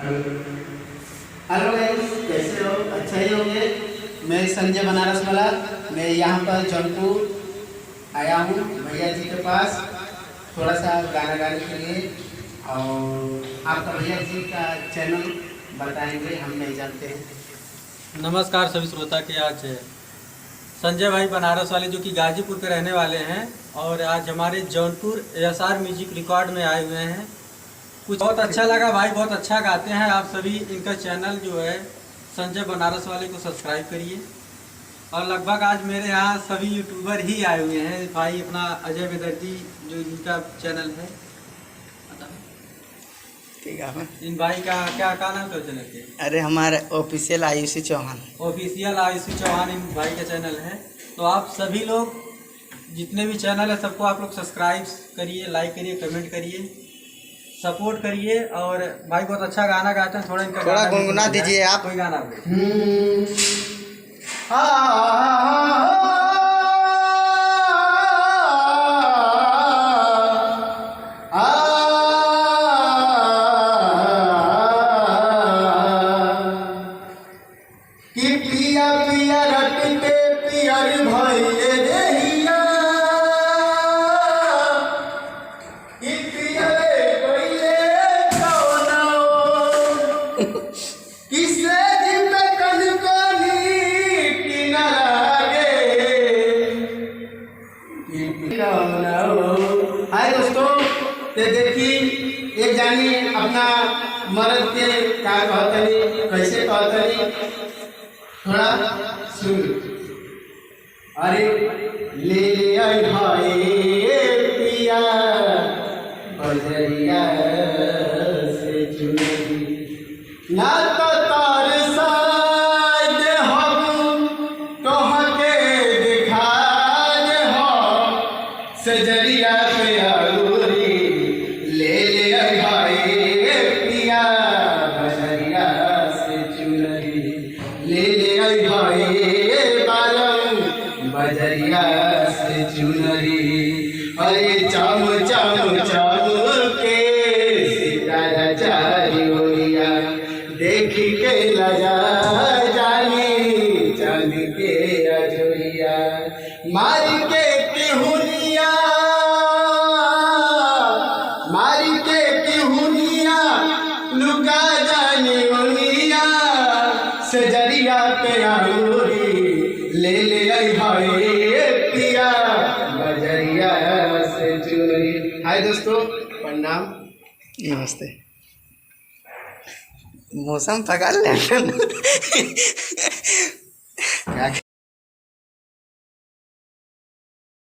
Hello guys, कैसे हो? अच्छा ही होंगे। मैं संजय बनारस वाला। मैं यहाँ पर जौनपुर आया हूँ भैया जी के पास थोड़ा सा गाना गाने के लिए। और आपका भैया जी का चैनल बताएंगे, हम नहीं जानते हैं। नमस्कार सभी श्रोता के। आज संजय भाई बनारस वाले जो कि गाजीपुर के रहने वाले हैं और आज हमारे जौनपुर एसआर म्यूजिक रिकॉर्ड में आए हुए हैं। कुछ बहुत अच्छा लगा भाई, बहुत अच्छा गाते हैं। आप सभी इनका चैनल जो है संजय बनारस वाले को सब्सक्राइब करिए। और लगभग आज मेरे यहाँ सभी यूट्यूबर ही आए हुए हैं। भाई अपना अजय बेदर्जी जो इनका चैनल है, ठीक है। इन भाई का क्या नाम है चैनल के? अरे हमारे ऑफिशियल आयुषी चौहान। ऑफिशियल आयुषी चौहान इन भाई का चैनल है। तो आप सभी लोग जितने भी चैनल है सबको आप लोग सब्सक्राइब करिए, लाइक करिए, कमेंट करिए, सपोर्ट करिए। और भाई बहुत अच्छा गाना गाते हैं। थोड़ा गुनगुना दीजिए आप। कोई गाना कि पिया पिया रटते पियर भइले देहिया, कि पिया कइले कौनो किसे जित कनकनी कि न लागे कि कौनो। हाय दोस्तों, ते देखी एक जानी अपना मर्द के का कहतनी, कैसे कहतनी, थोड़ा सुन। अरे ले आई भाई पिया बजरिया से चुनरी, ना तो तार साज हम तोहके दिखा दे हो सजरिया पे आलूरी। ले आई भाई पिया बजरिया से चुनरी, ले आई भाई बालम बजरिया से चुनरी। अरे चाम चाम चाम के सितारा चारी ओरिया, देख के लजा जानी चांद के अजोरिया। मार के केहुनिया, मार के केहुनिया, लुका जानी ओनिया सजरिया पे आलूरी। ले आई भाई पिया बजरिया से चुनरी। हाय दोस्तों, प्रणाम, नमस्ते। मौसम पकड़ ले